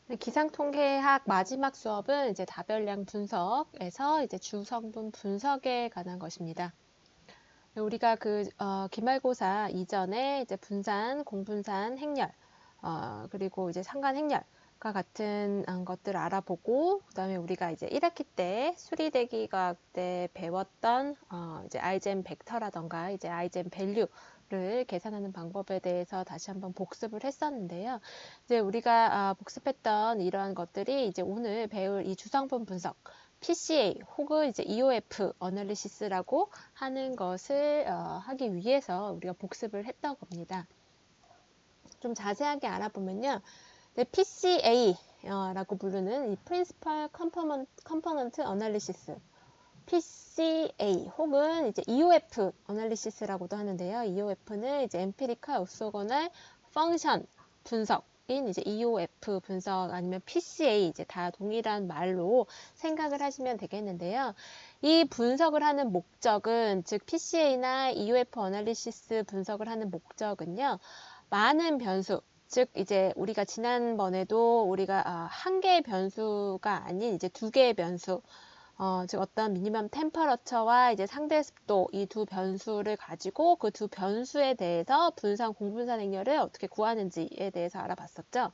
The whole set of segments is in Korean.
네, 기상통계학 마지막 수업은 이제 다별량 분석에서 이제 주성분 분석에 관한 것입니다. 우리가 기말고사 이전에 이제 분산, 공분산, 행렬, 그리고 이제 상관 행렬과 같은 것들을 알아보고, 그다음에 우리가 이제 1학기 때 수리대기 과학 때 배웠던 이제 아이젠 벡터라던가 이제 아이젠 밸류를 계산하는 방법에 대해서 다시 한번 복습을 했었는데요. 이제 우리가 복습했던 이러한 것들이 이제 오늘 배울 이 주성분 분석, PCA 혹은 이제 EOF 어널리시스라고 하는 것을 하기 위해서 우리가 복습을 했던 겁니다. 좀 자세하게 알아보면요. 네, PCA라고 부르는 이 Principal Component Analysis, PCA 혹은 이제 EOF 어널리시스라고도 하는데요. EOF는 이제 Empirical Orthogonal Function 분석인 이제 EOF 분석 아니면 PCA 이제 다 동일한 말로 생각을 하시면 되겠는데요. 이 분석을 하는 목적은 즉 PCA나 EOF 어널리시스 분석을 하는 목적은요. 많은 변수 즉 이제 우리가 지난번에도 우리가 한 개의 변수가 아닌 이제 두 개의 변수 즉 어떤 미니멈 템퍼러처와 이제 상대 습도 이 두 변수를 가지고 그 두 변수에 대해서 분산, 공분산 행렬을 어떻게 구하는지에 대해서 알아봤었죠.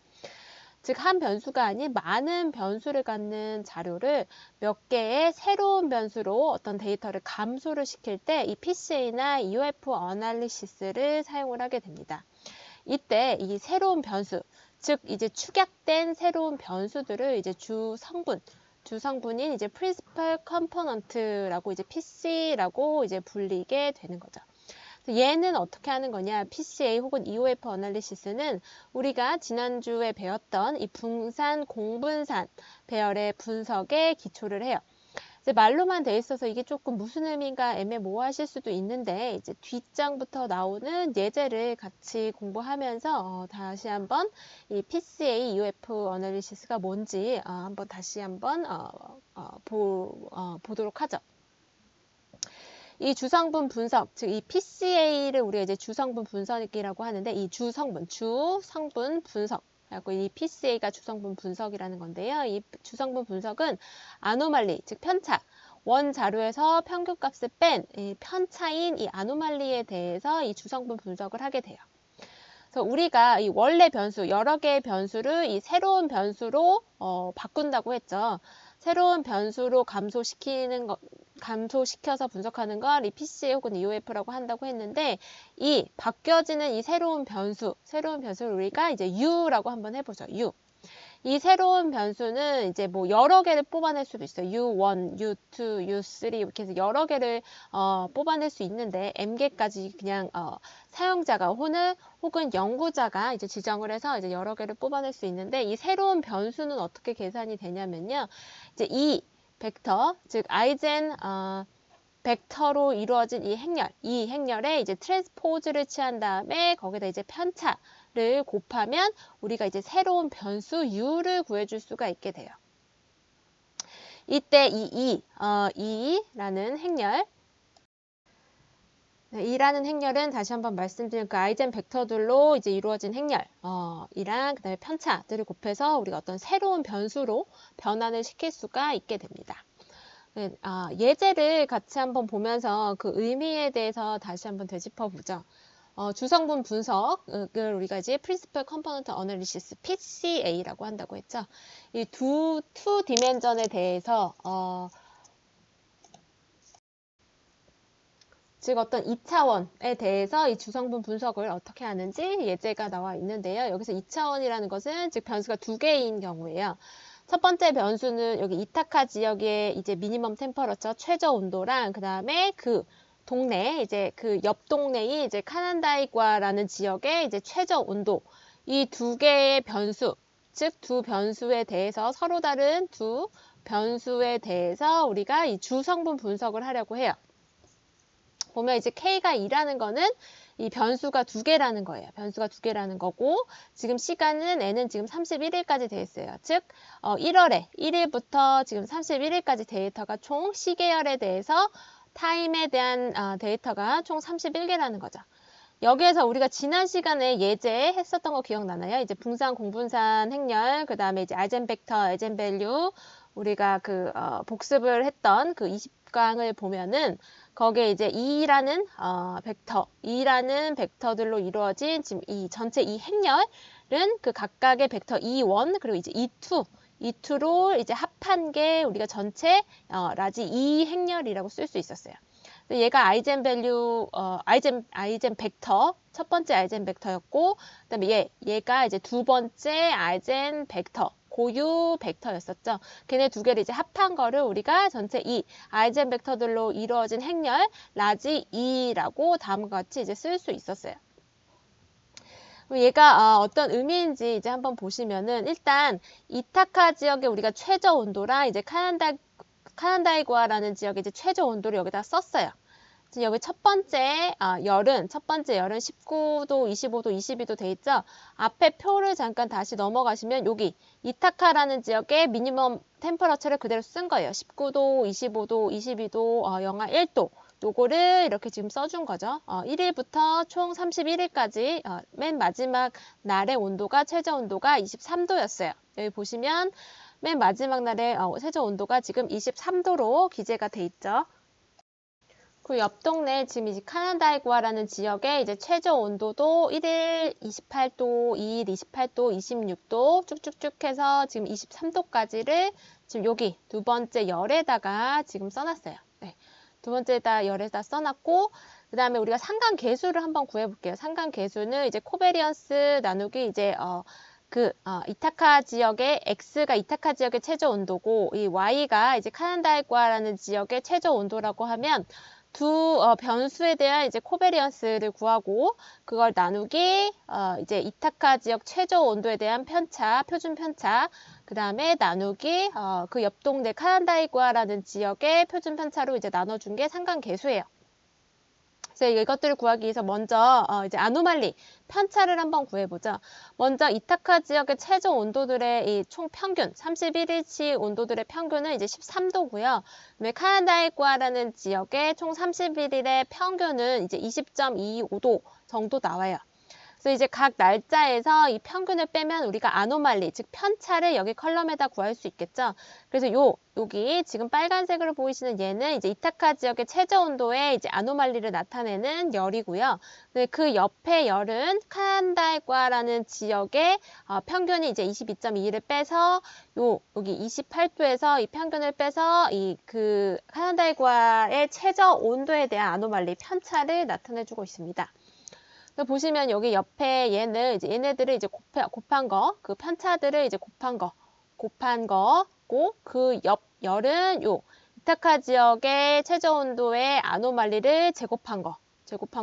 즉 한 변수가 아닌 많은 변수를 갖는 자료를 몇 개의 새로운 변수로 어떤 데이터를 감소를 시킬 때 이 PCA나 UF 어널리시스를 사용을 하게 됩니다. 이때 이 새로운 변수, 즉 이제 축약된 새로운 변수들을 이제 주성분인 이제 principal component라고 이제 PC라고 이제 불리게 되는 거죠. 얘는 어떻게 하는 거냐? PCA 혹은 EOF 어널리시스는 우리가 지난주에 배웠던 이 분산, 공분산 배열의 분석에 기초를 해요. 이제 말로만 돼 있어서 이게 조금 무슨 의미인가 애매모호하실 수도 있는데 이제 뒷장부터 나오는 예제를 같이 공부하면서 다시 한번 이 PCA UF 어널리시스가 뭔지 한번 다시 한번 보도록 하죠. 이 주성분 분석, 즉 이 PCA를 우리가 이제 주성분 분석이라고 하는데 이 주성분 분석 그리고 이 PCA가 주성분 분석이라는 건데요. 이 주성분 분석은 아노말리, 즉 편차, 원 자료에서 평균값을 뺀 이 편차인 이 아노말리에 대해서 이 주성분 분석을 하게 돼요. 그래서 우리가 이 원래 변수, 여러 개의 변수를 이 새로운 변수로 바꾼다고 했죠. 새로운 변수로 감소시켜서 분석하는 걸 이 PCA 혹은 EOF라고 한다고 했는데 이 바뀌어지는 이 새로운 변수를 우리가 이제 U라고 한번 해보죠. U. 이 새로운 변수는 이제 뭐 여러 개를 뽑아낼 수도 있어요. U1, U2, U3 이렇게 해서 여러 개를 뽑아낼 수 있는데 M개까지 그냥 사용자가 혹은 연구자가 이제 지정을 해서 이제 여러 개를 뽑아낼 수 있는데 이 새로운 변수는 어떻게 계산이 되냐면요. 이제 이 벡터, 즉 아이젠 벡터로 이루어진 이 행렬에 이제 트랜스포즈를 취한 다음에 거기다 이제 편차를 곱하면 우리가 이제 새로운 변수 U를 구해줄 수가 있게 돼요. 이때 E라는 행렬, E라는 행렬은 다시 한번 말씀드린 그 아이젠 벡터들로 이제 이루어진 행렬, 이랑 그다음에 편차들을 곱해서 우리가 어떤 새로운 변수로 변환을 시킬 수가 있게 됩니다. 네, 예제를 같이 한번 보면서 그 의미에 대해서 다시 한번 되짚어 보죠. 주성분 분석을 우리가 이제 Principal Component Analysis, PCA라고 한다고 했죠. 이 투 디멘전에 대해서 즉 어떤 2차원에 대해서 이 주성분 분석을 어떻게 하는지 예제가 나와 있는데요. 여기서 2차원이라는 것은 즉 변수가 두 개인 경우예요. 첫 번째 변수는 여기 이타카 지역의 이제 미니멈 템퍼러처 최저 온도랑 그 다음에 그 동네 이제 그 옆 동네인 이제 카난다이과라는 지역의 이제 최저 온도 이 두 개의 변수 즉 두 변수에 대해서 서로 다른 두 변수에 대해서 우리가 이 주성분 분석을 하려고 해요. 보면 이제 K가 2라는 거는 이 변수가 두 개라는 거예요. 변수가 두 개라는 거고 지금 시간은 N은 지금 31일까지 돼 있어요. 즉 1월에 1일부터 지금 31일까지 데이터가 총 시계열에 대해서 타임에 대한 데이터가 총 31개라는 거죠. 여기에서 우리가 지난 시간에 예제 했었던 거 기억나나요? 이제 분산, 공분산, 행렬, 그 다음에 이제 아이젠벡터, 아이젠밸류, 우리가 복습을 했던 그 20강을 보면은 거기에 이제 E라는 벡터들로 이루어진 지금 이 전체 이 행렬은 그 각각의 벡터 E1 그리고 이제 E2로 이제 합한 게 우리가 전체 라지 E 행렬이라고 쓸 수 있었어요. 얘가 아이젠 벡터, 첫 번째 아이젠 벡터였고, 그다음에 얘가 이제 두 번째 아이젠 벡터, 고유 벡터였었죠. 걔네 두 개를 이제 합한 거를 우리가 전체 이 아이젠 벡터들로 이루어진 행렬 라지 E라고 다음과 같이 이제 쓸 수 있었어요. 얘가 어떤 의미인지 이제 한번 보시면은 일단 이타카 지역의 우리가 최저 온도랑 이제 카난다이구아라는 지역의 이제 최저 온도를 여기다 썼어요. 여기 첫 번째 열은 19도, 25도, 22도 돼 있죠. 앞에 표를 잠깐 다시 넘어가시면 여기 이타카라는 지역의 미니멈 템퍼러처를 그대로 쓴 거예요. 19도, 25도, 22도, 영하 1도. 요거를 이렇게 지금 써준 거죠. 1일부터 총 31일까지 맨 마지막 날의 온도가 최저 온도가 23도였어요. 여기 보시면 맨 마지막 날의 최저 온도가 지금 23도로 기재가 돼 있죠. 그 옆 동네 지금 이제 카나다이구아라는 지역에 이제 최저 온도도 1일 28도, 2일 28도, 26도 쭉쭉쭉 해서 지금 23도까지를 지금 여기 두 번째 열에다가 지금 써놨어요. 네. 두 번째에다 열에다 써놨고 그 다음에 우리가 상관계수를 한번 구해볼게요. 상관계수는 이제 코베리언스 나누기 이제 이타카 지역의 X가 이타카 지역의 최저 온도고 이 Y가 이제 카난다이구아라는 지역의 최저 온도라고 하면 두 변수에 대한 이제 코베리언스를 구하고 그걸 나누기 이제 이타카 지역 최저 온도에 대한 편차, 표준 편차, 그 다음에 나누기 그 옆 동네 카난다이구아라는 지역의 표준 편차로 이제 나눠준 게 상관계수예요. 그래서 이것들을 구하기 위해서 먼저 이제 아노말리 편차를 한번 구해보죠. 먼저 이타카 지역의 최저 온도들의 이 총 평균 31일치 온도들의 평균은 이제 13도고요. 그다음에 카나다이구아라는 지역의 총 31일의 평균은 이제 20.25도 정도 나와요. 그래서 이제 각 날짜에서 이 평균을 빼면 우리가 아노말리, 즉 편차를 여기 컬럼에다 구할 수 있겠죠. 그래서 여기 지금 빨간색으로 보이시는 얘는 이제 이타카 지역의 최저 온도에 이제 아노말리를 나타내는 열이고요. 그 옆에 열은 카난다이과라는 지역의 평균이 이제 22.2를 빼서 여기 28도에서 이 평균을 빼서 그 카난다이과의 최저 온도에 대한 아노말리 편차를 나타내주고 있습니다. 보시면 여기 옆에 얘네들을 이제 곱한 거, 그 편차들을 이제 곱한 거고, 그 옆 열은 이타카 지역의 최저 온도의 아노말리를 제곱한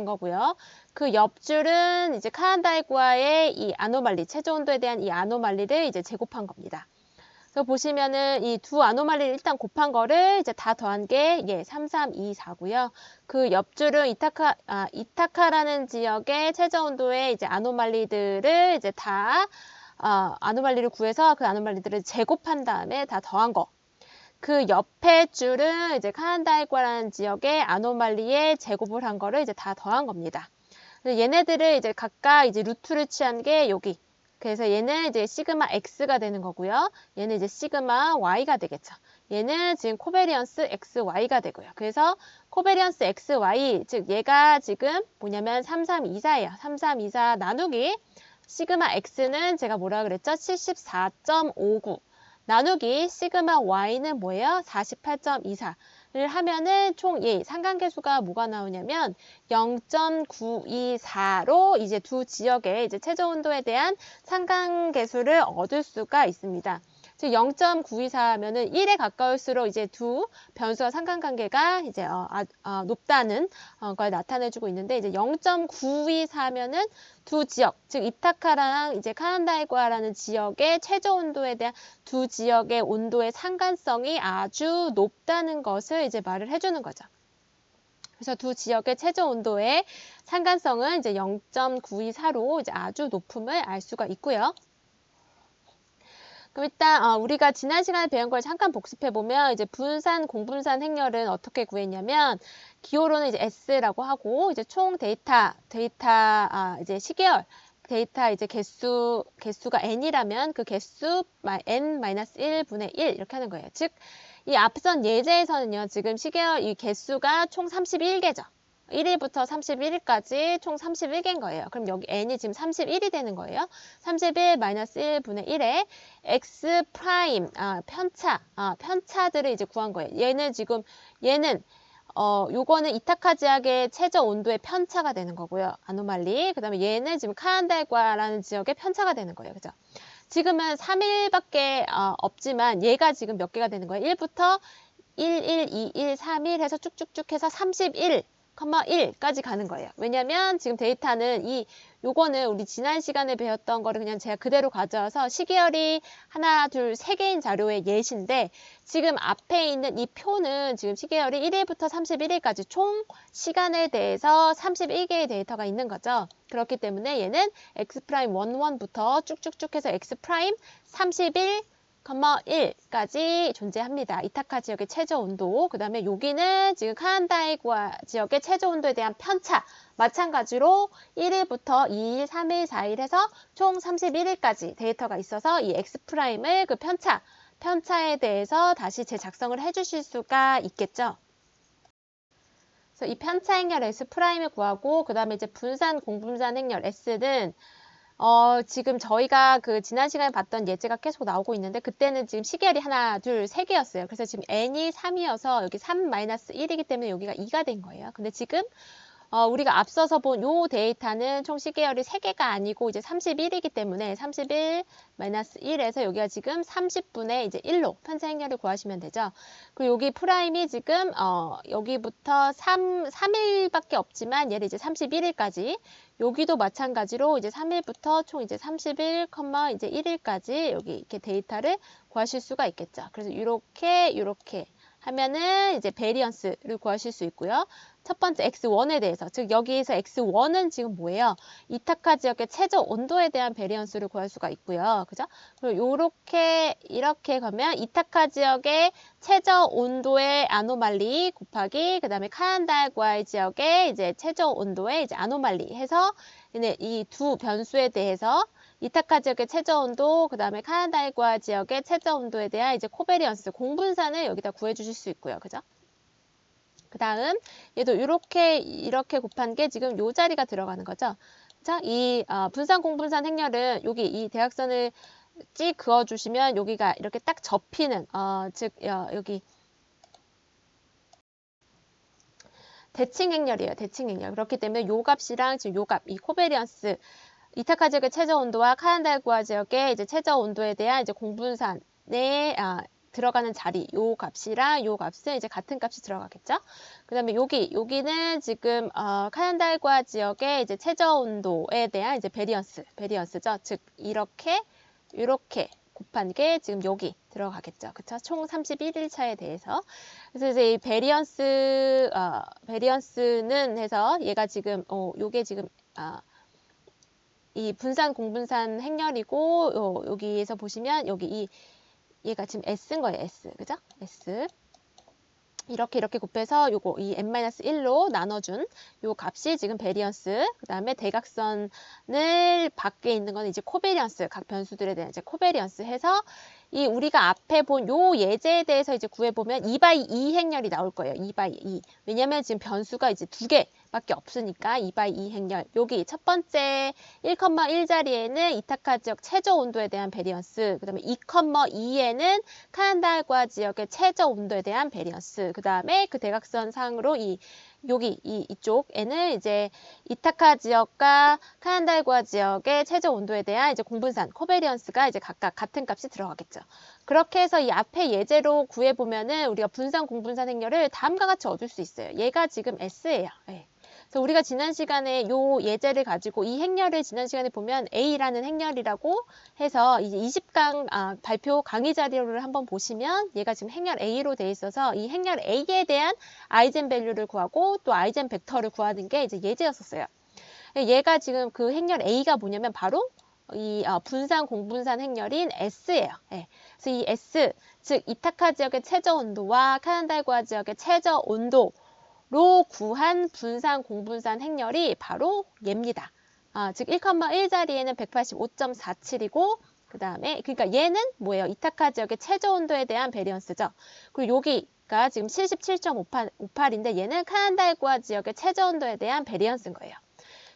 거고요. 그 옆줄은 이제 카난다이구아의 이 아노말리, 최저 온도에 대한 이 아노말리를 이제 제곱한 겁니다. 그래서 보시면은 이 두 아노말리를 일단 곱한 거를 이제 다 더한 게 3, 3, 2, 4고요. 그 옆줄은 이타카라는 지역의 최저 온도의 이제 아노말리들을 이제 다 아노말리를 구해서 그 아노말리들을 제곱한 다음에 다 더한 거. 그 옆에 줄은 이제 카난다이과라는 지역의 아노말리에 제곱을 한 거를 이제 다 더한 겁니다. 얘네들을 이제 각각 이제 루트를 취한 게 여기. 그래서 얘는 이제 시그마 X가 되는 거고요. 얘는 이제 시그마 Y가 되겠죠. 얘는 지금 코베리언스 XY가 되고요. 그래서 코베리언스 XY, 즉 얘가 지금 뭐냐면 3324예요. 3324 나누기 시그마 X는 제가 뭐라 그랬죠? 74.59 나누기 시그마 Y는 뭐예요? 48.24. 를 하면은 총 상관계수가 뭐가 나오냐면 0.924로 이제 두 지역의 이제 최저 온도에 대한 상관계수를 얻을 수가 있습니다. 즉 0.924 하면은 1에 가까울수록 이제 두 변수와 상관관계가 이제 높다는 걸 나타내주고 있는데 이제 0.924 하면은 두 지역, 즉 이타카랑 이제 카난다이과라는 지역의 최저 온도에 대한 두 지역의 온도의 상관성이 아주 높다는 것을 이제 말을 해주는 거죠. 그래서 두 지역의 최저 온도의 상관성은 이제 0.924로 이제 아주 높음을 알 수가 있고요. 그럼 일단 우리가 지난 시간에 배운 걸 잠깐 복습해 보면 이제 분산 공분산 행렬은 어떻게 구했냐면 기호로는 이제 S라고 하고 이제 총 데이터 이제 시계열 데이터 이제 개수가 n이라면 그 개수 n-1분의 1 이렇게 하는 거예요. 즉 이 앞선 예제에서는요. 지금 시계열 이 개수가 총 31개죠. 1일부터 31일까지 총 31개인 거예요. 그럼 여기 n이 지금 31이 되는 거예요. 31-1분의 1에 x 프라임 편차들을 이제 구한 거예요. 얘는 요거는 이타카 지역의 최저 온도의 편차가 되는 거고요. 아노말리. 그 다음에 얘는 지금 카란달과라는 지역의 편차가 되는 거예요. 그죠? 지금은 3일밖에 없지만 얘가 지금 몇 개가 되는 거예요. 1부터 1, 1, 2, 1, 3, 1 해서 쭉쭉쭉 해서 31,1까지 가는 거예요. 왜냐면 지금 데이터는 요거는 우리 지난 시간에 배웠던 거를 그냥 제가 그대로 가져와서 시계열이 하나, 둘, 세 개인 자료의 예시인데 지금 앞에 있는 이 표는 지금 시계열이 1일부터 31일까지 총 시간에 대해서 31개의 데이터가 있는 거죠. 그렇기 때문에 얘는 x'11부터 쭉쭉쭉 해서 x'31, 1까지 존재합니다. 이타카 지역의 최저 온도, 그 다음에 여기는 지금 카란다이과 지역의 최저 온도에 대한 편차, 마찬가지로 1일부터 2일, 3일, 4일 해서 총 31일까지 데이터가 있어서 이 X'을 그 편차에 대해서 다시 재작성을 해주실 수가 있겠죠. 그래서 이 편차 행렬 S'을 구하고 그 다음에 이제 분산, 공분산 행렬 S는 지금 저희가 그 지난 시간에 봤던 예제가 계속 나오고 있는데 그때는 지금 시계열이 하나, 둘, 세 개였어요. 그래서 지금 n이 3이어서 여기 3-1이기 때문에 여기가 2가 된 거예요. 근데 지금 우리가 앞서서 본 요 데이터는 총 시계열이 3개가 아니고 이제 31이기 때문에 31-1에서 여기가 지금 30분의 이제 1로 편차 행렬을 구하시면 되죠. 그리고 여기 프라임이 지금 여기부터 3일밖에 없지만 얘를 이제 31일까지 여기도 마찬가지로 이제 3일부터 총 이제 31, 이제 1일까지 여기 이렇게 데이터를 구하실 수가 있겠죠. 그래서 이렇게 하면은 이제 베리언스를 구하실 수 있고요. 첫 번째 X1에 대해서, 즉 여기에서 X1은 지금 뭐예요? 이타카 지역의 최저 온도에 대한 베리언스를 구할 수가 있고요. 그죠? 그리고 이렇게 가면 이타카 지역의 최저 온도의 아노말리 곱하기 그다음에 카란달과의 지역의 이제 최저 온도의 이제 아노말리 해서 이 두 변수에 대해서 이타카 지역의 최저 온도, 그 다음에 카란다이과 지역의 최저 온도에 대한 이제 코베리언스, 공분산을 여기다 구해주실 수 있고요. 그죠? 그 다음, 얘도 이렇게 곱한 게 지금 요 자리가 들어가는 거죠. 자, 이 분산, 공분산 행렬은 여기 이 대각선을 찍 그어주시면 여기가 이렇게 딱 접히는, 즉, 여기 대칭 행렬이에요. 대칭 행렬. 그렇기 때문에 요 값이랑 지금 요 값, 이 코베리언스, 이타카 지역의 최저 온도와 카란달과 지역의 이제 최저 온도에 대한 이제 공분산에 들어가는 자리, 요 값이랑 요 값은 이제 같은 값이 들어가겠죠. 그 다음에 여기는 지금 카란달과 지역의 이제 최저 온도에 대한 이제 베리언스죠. 즉 이렇게 곱한 게 지금 여기 들어가겠죠. 그쵸? 총 31일 차에 대해서. 그래서 이제 이 베리언스는 해서 얘가 지금 요게 지금 이 분산 공분산 행렬이고 여기에서 보시면 여기 얘가 지금 S인 거예요. S. 그죠? S. 이렇게 곱해서 요거 이 n-1로 나눠준 요 값이 지금 베리언스. 그 다음에 대각선을 밖에 있는 건 이제 코베리언스. 각 변수들에 대한 이제 코베리언스 해서 이 우리가 앞에 본 요 예제에 대해서 이제 구해보면 2x2 행렬이 나올 거예요. 2x2. 왜냐면 지금 변수가 이제 2개밖에 없으니까 2x2 행렬. 여기 첫 번째 1,1 자리에는 이타카 지역 최저 온도에 대한 베리언스. 그 다음에 2,2에는 카란달과 지역의 최저 온도에 대한 베리언스. 그 다음에 그 대각선 상으로 이쪽에는 이제 이타카 지역과 카란달과 지역의 최저 온도에 대한 이제 공분산, 코베리언스가 이제 각각 같은 값이 들어가겠죠. 그렇게 해서 이 앞에 예제로 구해보면은 우리가 분산, 공분산 행렬을 다음과 같이 얻을 수 있어요. 얘가 지금 S예요. 네. 그래서 우리가 지난 시간에 요 예제를 가지고 이 행렬을 지난 시간에 보면 A라는 행렬이라고 해서 이제 20강 발표 강의 자료를 한번 보시면 얘가 지금 행렬 A로 돼 있어서 이 행렬 A에 대한 아이젠 밸류를 구하고 또 아이젠 벡터를 구하는 게 이제 예제였었어요. 얘가 지금 그 행렬 A가 뭐냐면 바로 분산 공분산 행렬인 S예요. 예. 그래서 이 S, 즉 이타카 지역의 최저 온도와 카난달과 지역의 최저 온도로 구한 분산 공분산 행렬이 바로 얘입니다. 즉 1,1 자리에는 185.47이고 그 다음에 그러니까 얘는 뭐예요? 이타카 지역의 최저 온도에 대한 베리언스죠. 그리고 여기가 지금 77.58인데 얘는 카난달과 지역의 최저 온도에 대한 베리언스인 거예요.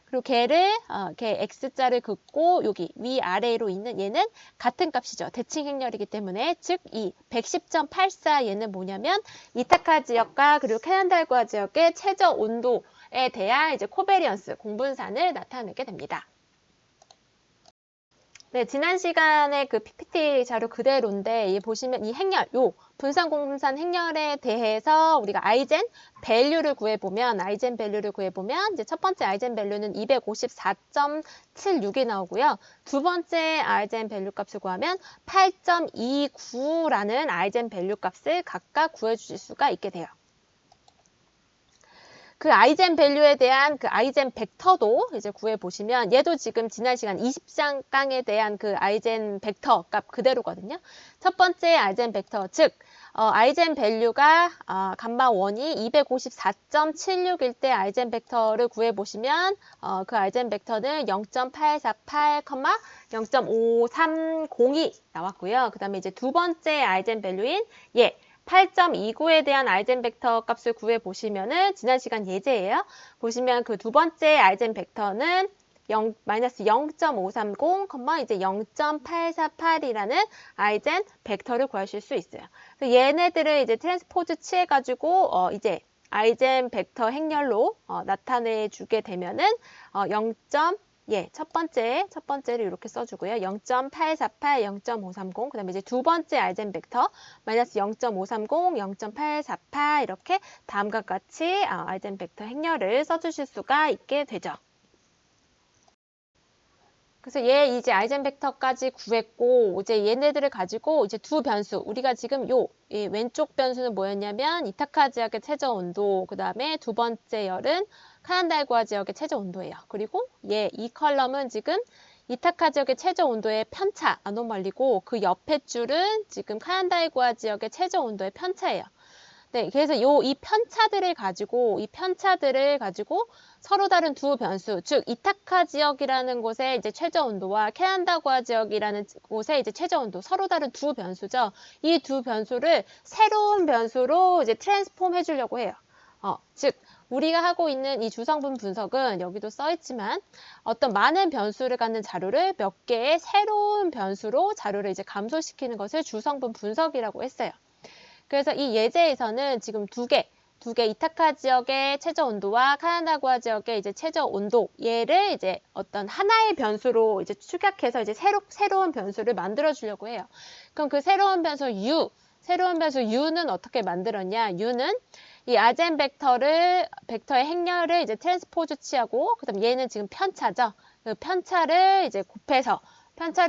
그리고 걔 X자를 긋고 여기 위아래로 있는 얘는 같은 값이죠. 대칭 행렬이기 때문에 즉 이 110.84 얘는 뭐냐면 이타카 지역과 그리고 카난달과 지역의 최저 온도에 대한 이제 코베리언스 공분산을 나타내게 됩니다. 네, 지난 시간에 그 PPT 자료 그대로인데, 보시면 이 행렬, 분산 공분산 행렬에 대해서 우리가 아이젠 밸류를 구해보면, 이제 첫 번째 아이젠 밸류는 254.76이 나오고요. 두 번째 아이젠 밸류 값을 구하면 8.29라는 아이젠 밸류 값을 각각 구해주실 수가 있게 돼요. 그 아이젠 밸류에 대한 그 아이젠 벡터도 이제 구해보시면 얘도 지금 지난 시간 20장강에 대한 그 아이젠 벡터 값 그대로거든요. 첫 번째 아이젠 벡터, 즉 아이젠 밸류가 감마 1이 254.76일 때 아이젠 벡터를 구해보시면 그 아이젠 벡터는 0.848, 0.530이 나왔고요. 그 다음에 이제 두 번째 아이젠 밸류인 8.29에 대한 아이젠 벡터 값을 구해보시면은 지난 시간 예제예요. 보시면 그 두 번째 아이젠 벡터는 마이너스 0.530, 이제 0.848이라는 아이젠 벡터를 구하실 수 있어요. 그래서 얘네들을 이제 트랜스포즈 취해가지고 이제 아이젠 벡터 행렬로 나타내 주게 되면은 첫 번째를 이렇게 써주고요. 0.848, 0.530, 그 다음에 이제 두 번째 아이젠 벡터, 마이너스 0.530, 0.848 이렇게 다음과 같이 아이젠 벡터 행렬을 써주실 수가 있게 되죠. 그래서 이제 아이젠 벡터까지 구했고, 이제 얘네들을 가지고 이제 두 변수, 우리가 지금 이 왼쪽 변수는 뭐였냐면, 이타카 지역의 최저 온도, 그 다음에 두 번째 열은 카난달과 지역의 최저 온도예요. 그리고 이 컬럼은 지금 이타카 지역의 최저 온도의 편차, 아노멀리고, 그 옆에 줄은 지금 카난달과 지역의 최저 온도의 편차예요. 네, 그래서 이 편차들을 가지고 서로 다른 두 변수, 즉 이타카 지역이라는 곳의 이제 최저 온도와 캐난다과 지역이라는 곳의 이제 최저 온도, 서로 다른 두 변수죠. 이 두 변수를 새로운 변수로 이제 트랜스폼 해주려고 해요. 즉 우리가 하고 있는 이 주성분 분석은 여기도 써 있지만 어떤 많은 변수를 갖는 자료를 몇 개의 새로운 변수로 자료를 이제 감소시키는 것을 주성분 분석이라고 했어요. 그래서 이 예제에서는 지금 두 개 이타카 지역의 최저 온도와 카난다과 지역의 이제 최저 온도 얘를 이제 어떤 하나의 변수로 이제 축약해서 이제 새로운 변수를 만들어 주려고 해요. 그럼 그 새로운 변수 U는 어떻게 만들었냐? U는 이 아이젠 벡터의 행렬을 이제 트랜스포즈 취하고 그다음 얘는 지금 편차죠. 그 편차를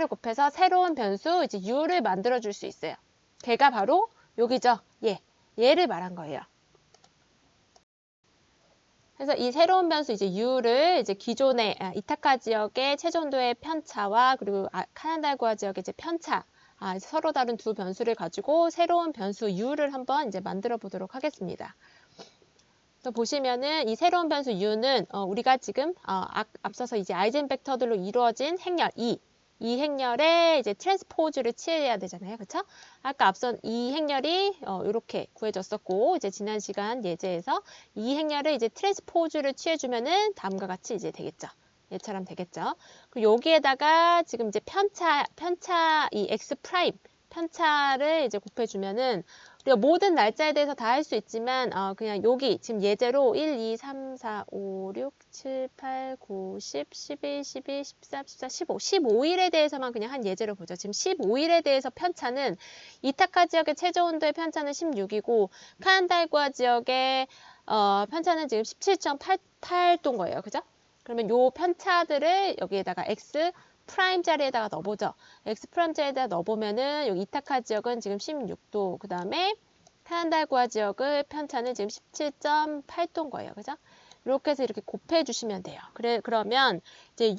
곱해서 새로운 변수 이제 U를 만들어 줄 수 있어요. 걔가 바로 여기죠. 얘를 말한 거예요. 그래서 이 새로운 변수 이제 U를 이제 기존의 이타카 지역의 최저 온도의 편차와 그리고 카난달과 지역의 이제 편차, 서로 다른 두 변수를 가지고 새로운 변수 U를 한번 이제 만들어 보도록 하겠습니다. 또 보시면은 이 새로운 변수 U는 우리가 지금 앞서서 이제 아이젠 벡터들로 이루어진 행렬 이 행렬에 이제 트랜스포즈를 취해야 되잖아요. 그쵸? 아까 앞선 이 행렬이 이렇게 구해졌었고, 이제 지난 시간 예제에서 이 행렬을 이제 트랜스포즈를 취해주면은 다음과 같이 이제 되겠죠. 얘처럼 되겠죠. 그리고 여기에다가 지금 이제 편차 이 x 프라임 편차를 이제 곱해주면은 우리가 모든 날짜에 대해서 다 할 수 있지만 그냥 여기 지금 예제로 1, 2, 3, 4, 5, 6, 7, 8, 9, 10, 11, 12, 13, 14, 15, 15일에 대해서만 그냥 한 예제로 보죠. 지금 15일에 대해서 편차는 이타카 지역의 최저 온도의 편차는 16이고 카난달과 지역의 편차는 지금 17.88도인 거예요. 그죠? 그러면 요 편차들을 여기에다가 x 프라임 자리에다가 넣어보죠. x 프라임 자리에다가 넣어보면은 여기 이타카 지역은 지금 16도, 그 다음에 카난달과 지역의 편차는 지금 17.8도인 거예요. 그죠? 이렇게 해서 이렇게 곱해 주시면 돼요. 그러면 이제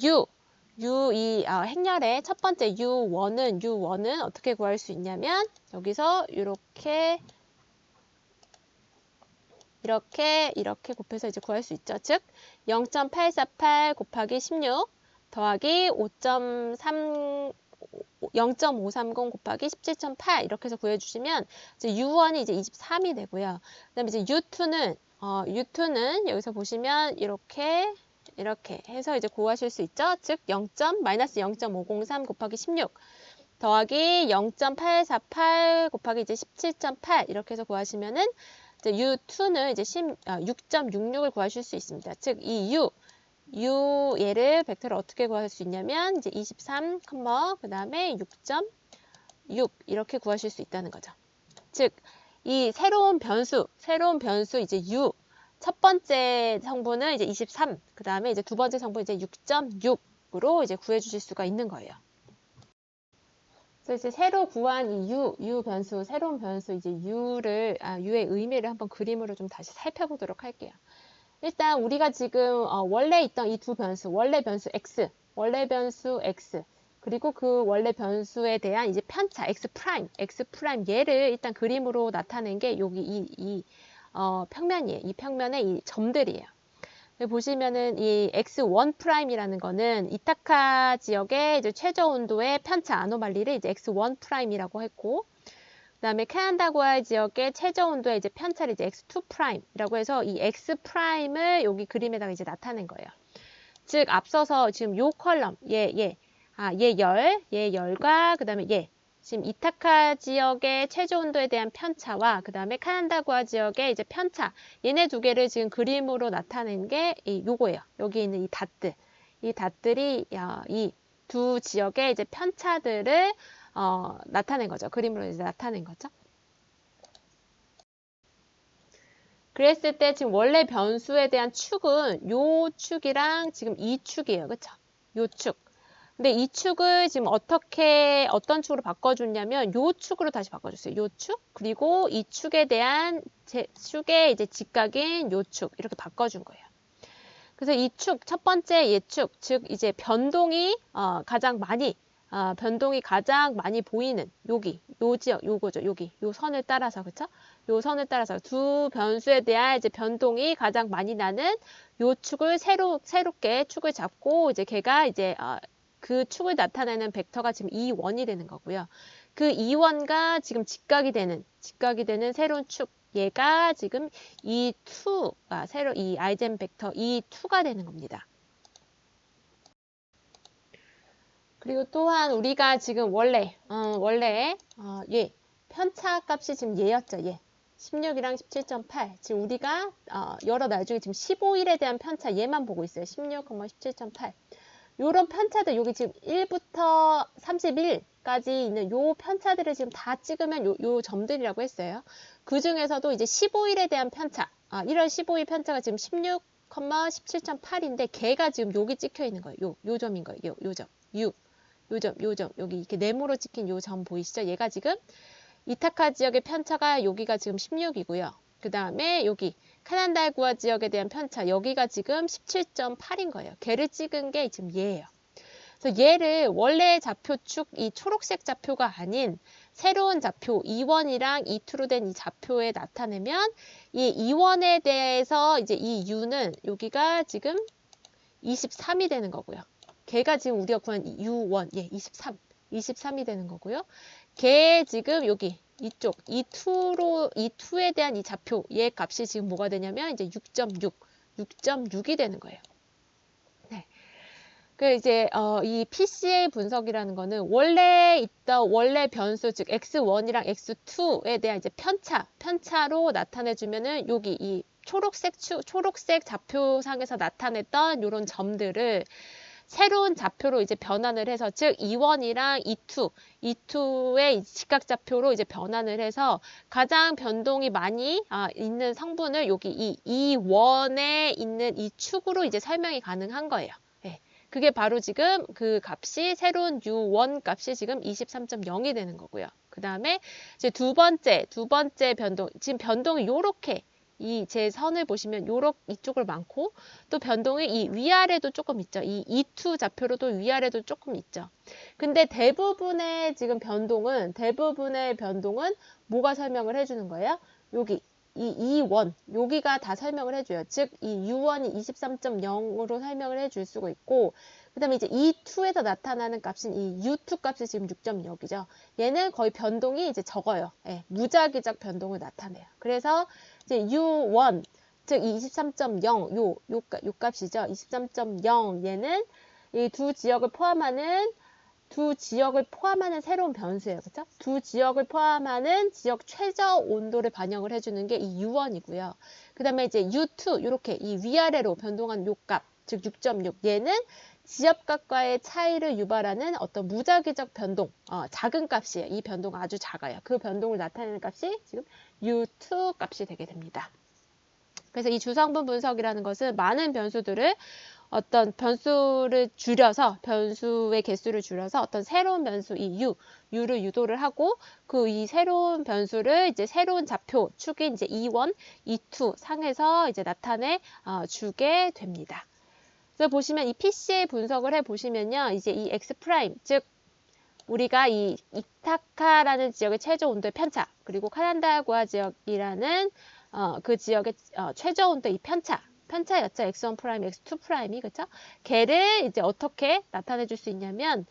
행렬의 첫 번째 U1은 어떻게 구할 수 있냐면 여기서 이렇게 곱해서 이제 구할 수 있죠. 즉 0.848 곱하기 16 더하기 0.530 곱하기 17.8 이렇게 해서 구해주시면 이제 U1이 이제 23이 되고요. 그다음에 이제 U2는 여기서 보시면 이렇게 해서 이제 구하실 수 있죠. 즉 마이너스 0.503 곱하기 16 더하기 0.848 곱하기 이제 17.8 이렇게 해서 구하시면은 이제 U2는 이제 6.66을 구하실 수 있습니다. 즉 이 얘를 벡터를 어떻게 구할 수 있냐면 이제 23, 그 다음에 6.6 이렇게 구하실 수 있다는 거죠. 즉 이 새로운 변수 이제 U 첫 번째 성분은 이제 23, 그 다음에 이제 두 번째 성분 이제 6.6으로 이제 구해 주실 수가 있는 거예요. 그래서 이제 새로 구한 이 새로운 변수 이제 U의 의미를 한번 그림으로 좀 다시 살펴보도록 할게요. 일단 우리가 지금 원래 있던 이 두 변수, 원래 변수 X, 그리고 그 원래 변수에 대한 이제 편차 X 프라임 얘를 일단 그림으로 나타낸 게 여기 이 평면이에요. 이 평면의 이 점들이에요. 보시면은 이 X1'이라는 거는 이타카 지역의 이제 최저 온도의 편차 아노말리를 이제 X1'이라고 했고, 그 다음에 캐난다고아 지역의 최저 온도의 이제 편차를 이제 X2'이라고 해서 이 X'을 여기 그림에다가 이제 나타낸 거예요. 즉, 앞서서 지금 요 컬럼, 얘 열과 그 다음에 지금 이타카 지역의 최저 온도에 대한 편차와 그 다음에 카난다고아 지역의 이제 편차 얘네 두 개를 지금 그림으로 나타낸 게 요거예요. 여기 있는 이 닷들. 이 닷들이 이 두 지역의 이제 편차들을 나타낸 거죠. 그림으로 이제 나타낸 거죠. 그랬을 때 지금 원래 변수에 대한 축은 요 축이랑 지금 이 축이에요. 그쵸? 요 축. 근데 이 축을 지금 어떤 축으로 바꿔줬냐면 요 축으로 다시 바꿔줬어요. 요 축, 그리고 이 축에 대한 축의 이제 직각인 요 축, 이렇게 바꿔준 거예요. 그래서 이 축, 첫 번째 예축, 즉 이제 변동이 가장 많이 보이는 요 지역, 요거죠. 요 선을 따라서, 그쵸? 요 선을 따라서 두 변수에 대한 이제 변동이 가장 많이 나는 요 축을 새롭게 축을 잡고 이제 걔가 이제 그 축을 나타내는 벡터가 지금 E1이 되는 거고요. 그 E1과 지금 직각이 되는 새로운 축, 얘가 지금 E2가 이 아이젠 벡터 E2가 되는 겁니다. 그리고 또한 우리가 지금 원래 편차 값이 지금 얘였죠. 16이랑 17.8. 지금 우리가 여러 나중에 지금 15일에 대한 편차 얘만 보고 있어요. 16, 17.8. 요런 편차들 여기 지금 1부터 31까지 있는 요 편차들을 지금 다 찍으면 요 점들이라고 했어요. 그 중에서도 이제 15일에 대한 편차, 1월 15일 편차가 지금 16, 17.8인데 걔가 지금 여기 찍혀 있는 거예요. 요 점인 거예요. 요 점, 요 점, 여기 이렇게 네모로 찍힌 요 점 보이시죠? 얘가 지금 이타카 지역의 편차가 여기가 지금 16이고요. 그 다음에 여기 카난다구아 지역에 대한 편차 여기가 지금 17.8인 거예요. 걔를 찍은 게 지금 얘예요. 그래서 얘를 원래 좌표축 이 초록색 좌표가 아닌 새로운 좌표 E1이랑 E2로 된 이 좌표에 나타내면 이 E1에 대해서 이제 이 U는 여기가 지금 23이 되는 거고요. 걔가 지금 우리가 구한 U1, 23이 되는 거고요. 걔 지금 여기 이쪽 E2에 대한 이 좌표 얘 값이 지금 뭐가 되냐면 이제 6.6이 되는 거예요. 네. 그 이제 이 PCA 분석이라는 거는 원래 변수 즉 X1이랑 X2에 대한 이제 편차로 나타내 주면은 여기 이 초록색 좌표상에서 나타냈던 이런 점들을 새로운 좌표로 이제 변환을 해서 즉 E1이랑 E2의 직각 좌표로 이제 변환을 해서 가장 변동이 많이 있는 성분을 여기 이 E1에 있는 이 축으로 이제 설명이 가능한 거예요. 네. 그게 바로 지금 그 값이 새로운 U1 값이 지금 23.0이 되는 거고요. 그 다음에 이제 두 번째 변동 지금 변동이 이 제 선을 보시면 요렇게 이쪽을 많고 또 변동이 이 위아래도 조금 있죠. 이 E2 좌표로도 위아래도 조금 있죠. 근데 대부분의 변동은 뭐가 설명을 해주는 거예요? 여기 이 E1 여기가 다 설명을 해줘요. 즉 이 U1이 23.0으로 설명을 해줄 수가 있고 그 다음에 이제 E2에서 나타나는 값인 이 U2 값이 지금 6.0이죠. 얘는 거의 변동이 이제 적어요. 예, 무작위적 변동을 나타내요. 그래서 이제 U1 즉 23.0 요 값이죠. 23.0 얘는 이 두 지역을 포함하는 새로운 변수예요. 그렇죠? 두 지역을 포함하는 지역 최저 온도를 반영을 해주는 게 이 U1이고요. 그 다음에 이제 U2 이렇게 이 위아래로 변동한 요 값, 즉 6.6 얘는 지역값과의 차이를 유발하는 어떤 무작위적 변동, 작은 값이에요. 이 변동은 아주 작아요. 그 변동을 나타내는 값이 지금 U2 값이 되게 됩니다. 그래서 이 주성분 분석이라는 것은 많은 변수들을 어떤 변수의 개수를 줄여서 어떤 새로운 변수, 이 U를 유도를 하고 그 이 새로운 변수를 이제 새로운 좌표, 축인 이제 E1, E2 상에서 이제 나타내 주게 됩니다. 그래서 보시면 이 PCA 분석을 해 보시면요. 이제 이 X 프라임, 즉 우리가 이 이타카라는 지역의 최저 온도의 편차, 그리고 카난다구아 지역이라는 그 지역의 최저 온도 이 편차였죠. X1 프라임, X2 프라임이 그렇죠? 걔를 이제 어떻게 나타내 줄 수 있냐면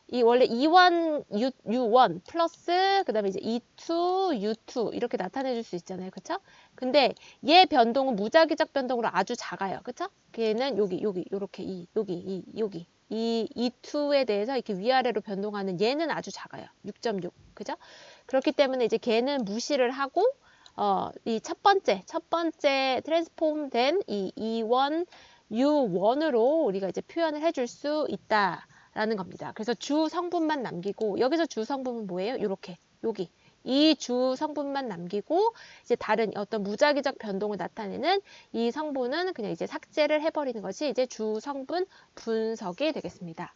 이 원래 E1, U1 플러스 그다음에 이제 E2, U2 이렇게 나타내 줄 수 있잖아요. 그렇죠? 근데 얘 변동은 무작위적 변동으로 아주 작아요. 그렇죠? 걔는 여기 요렇게 여기 이 E2에 대해서 이렇게 위아래로 변동하는 얘는 아주 작아요. 6.6. 그죠? 그렇기 때문에 이제 걔는 무시를 하고 이 첫 번째 트랜스폼 된 이 E1, U1으로 우리가 이제 표현을 해줄 수 있다라는 겁니다. 그래서 주 성분만 남기고 여기서 주 성분은 뭐예요? 요렇게 여기 이 주 성분만 남기고 이제 다른 어떤 무작위적 변동을 나타내는 이 성분은 그냥 이제 삭제를 해버리는 것이 이제 주 성분 분석이 되겠습니다.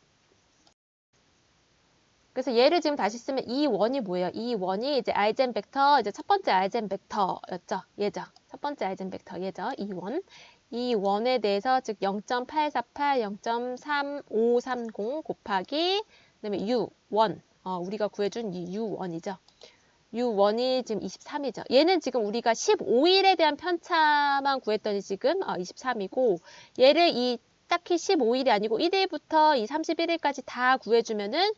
그래서 얘를 지금 다시 쓰면 E1이 뭐예요? E1이 이제 아이젠 벡터, 이제 첫 번째 아이젠 벡터였죠. 얘죠. 첫 번째 아이젠 벡터 얘죠. E1. E1에 대해서 즉 0.848, 0.3530 곱하기 그다음에 U1. 우리가 구해준 이 U1이죠. U1이 지금 23이죠. 얘는 지금 우리가 15일에 대한 편차만 구했더니 지금 23이고 얘를 딱히 15일이 아니고 1일부터 이 31일까지 다 구해주면은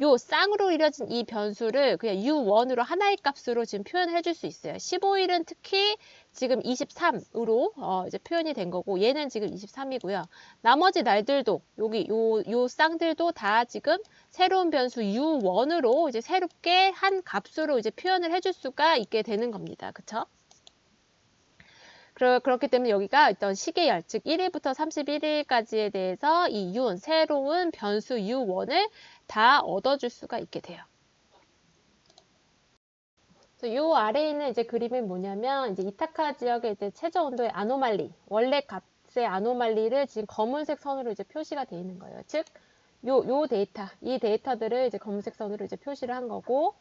요 쌍으로 이뤄진 이 변수를 그냥 U1으로 하나의 값으로 지금 표현을 해줄 수 있어요. 15일은 특히 지금 23으로 이제 표현이 된 거고 얘는 지금 23이고요. 나머지 날들도 여기 요 쌍들도 다 지금 새로운 변수 U1으로 이제 새롭게 한 값으로 이제 표현을 해줄 수가 있게 되는 겁니다. 그쵸? 그렇기 때문에 여기가 어떤 시계열, 즉 1일부터 31일까지에 대해서 이 새로운 변수 U1을 다 얻어줄 수가 있게 돼요. 요 아래에 있는 이제 그림은 뭐냐면 이제 이타카 지역의 이제 최저 온도의 아노말리, 원래 값의 아노말리를 지금 검은색 선으로 이제 표시가 되어 있는 거예요. 즉, 요 데이터, 이 데이터들을 이제 검은색 선으로 이제 표시를 한 거고,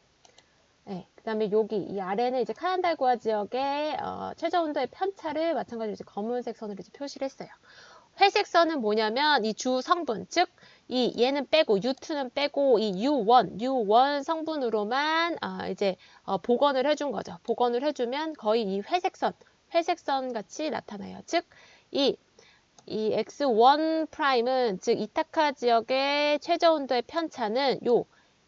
네, 그 다음에 여기 이 아래는 이제 카난달구아 지역의 최저 온도의 편차를 마찬가지로 이제 검은색 선으로 이제 표시를 했어요. 회색 선은 뭐냐면 이 주 성분, 즉 얘는 빼고 U2는 빼고 이 U1 성분으로만 이제 복원을 해준 거죠. 복원을 해주면 거의 이 회색 선 같이 나타나요. 즉 이 X1 프라임은 즉 이타카 지역의 최저 온도의 편차는 요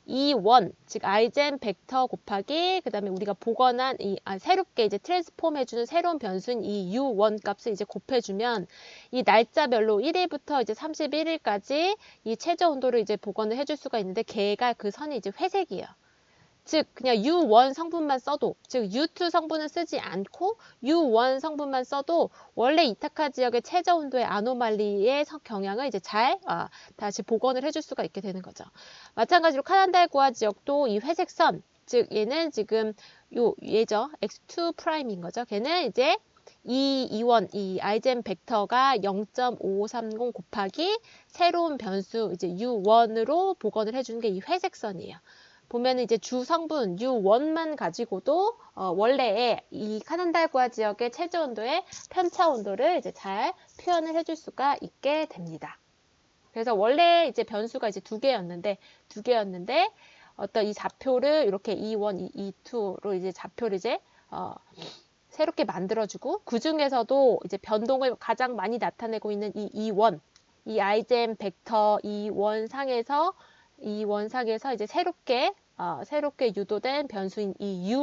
E1, 즉 아이젠 벡터 곱하기 그다음에 우리가 복원한 새롭게 이제 트랜스폼 해주는 새로운 변수인 이 U1 값을 이제 곱해주면 이 날짜별로 1일부터 이제 31일까지 이 최저 온도를 이제 복원을 해줄 수가 있는데 걔가 그 선이 이제 회색이에요. 즉 그냥 U1 성분만 써도 즉 U2 성분은 쓰지 않고 U1 성분만 써도 원래 이타카 지역의 최저 온도의 아노말리의 경향을 이제 잘 다시 복원을 해줄 수가 있게 되는 거죠. 마찬가지로 카난달구아 지역도 이 회색 선, 즉 얘는 지금 얘죠. X2 프라임인 거죠. 걔는 이제 이 아이젠 벡터가 0.530 곱하기 새로운 변수 이제 U1으로 복원을 해주는 게 이 회색 선이에요. 보면 이제 주 성분 U1만 가지고도 원래의 이 카난달과 지역의 최저 온도의 편차 온도를 이제 잘 표현을 해줄 수가 있게 됩니다. 그래서 원래 이제 변수가 이제 두 개였는데 어떤 이 좌표를 이렇게 E1, E2로 이제 좌표를 이제 새롭게 만들어주고 그 중에서도 이제 변동을 가장 많이 나타내고 있는 이 E1, 이 아이젠 벡터 E1 상에서 이제 새롭게 유도된 변수인 이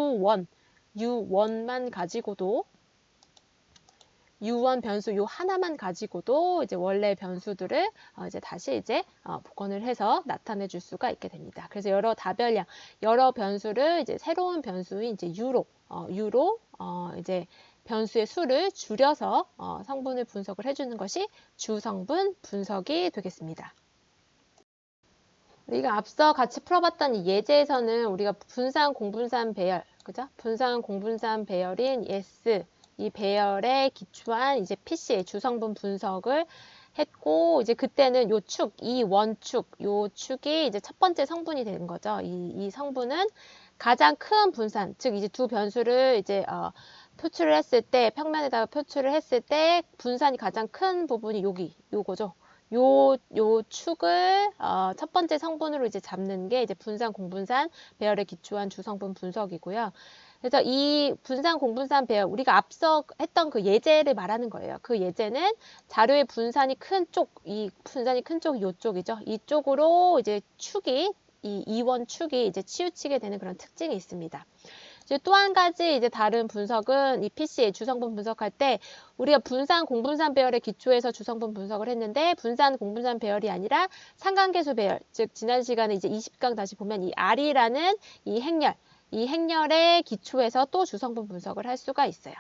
U1만 가지고도 U1 변수 요 하나만 가지고도 이제 원래 변수들을 이제 다시 이제 복원을 해서 나타내 줄 수가 있게 됩니다. 그래서 여러 다별량, 여러 변수를 이제 새로운 변수인 이제 U로 이제 변수의 수를 줄여서 성분을 분석을 해주는 것이 주성분 분석이 되겠습니다. 우리가 앞서 같이 풀어봤던 이 예제에서는 우리가 분산 공분산 배열, 그죠? 분산 공분산 배열인 S 이 배열에 기초한 이제 PC의 주성분 분석을 했고, 이제 그때는 요 축, 이 원축, 요 축이 이제 첫 번째 성분이 되는 거죠. 이 성분은 가장 큰 분산, 즉 이제 두 변수를 이제 표출을 했을 때, 평면에다가 표출을 했을 때 분산이 가장 큰 부분이 요거죠. 요 축을 첫 번째 성분으로 이제 잡는 게 이제 분산 공분산 배열에 기초한 주성분 분석이고요. 그래서 이 분산 공분산 배열 우리가 앞서 했던 그 예제를 말하는 거예요. 그 예제는 자료의 분산이 큰 쪽, 이 분산이 큰 쪽이 이쪽이죠. 이쪽으로 이제 축이 이 이원 축이 이제 치우치게 되는 그런 특징이 있습니다. 이제 또 한 가지 이제 다른 분석은 이 PC의 주성분 분석할 때 우리가 분산 공분산 배열에 기초해서 주성분 분석을 했는데 분산 공분산 배열이 아니라 상관계수 배열, 즉 지난 시간에 이제 20강 다시 보면 이 R이라는 이 행렬에 기초해서 또 주성분 분석을 할 수가 있어요.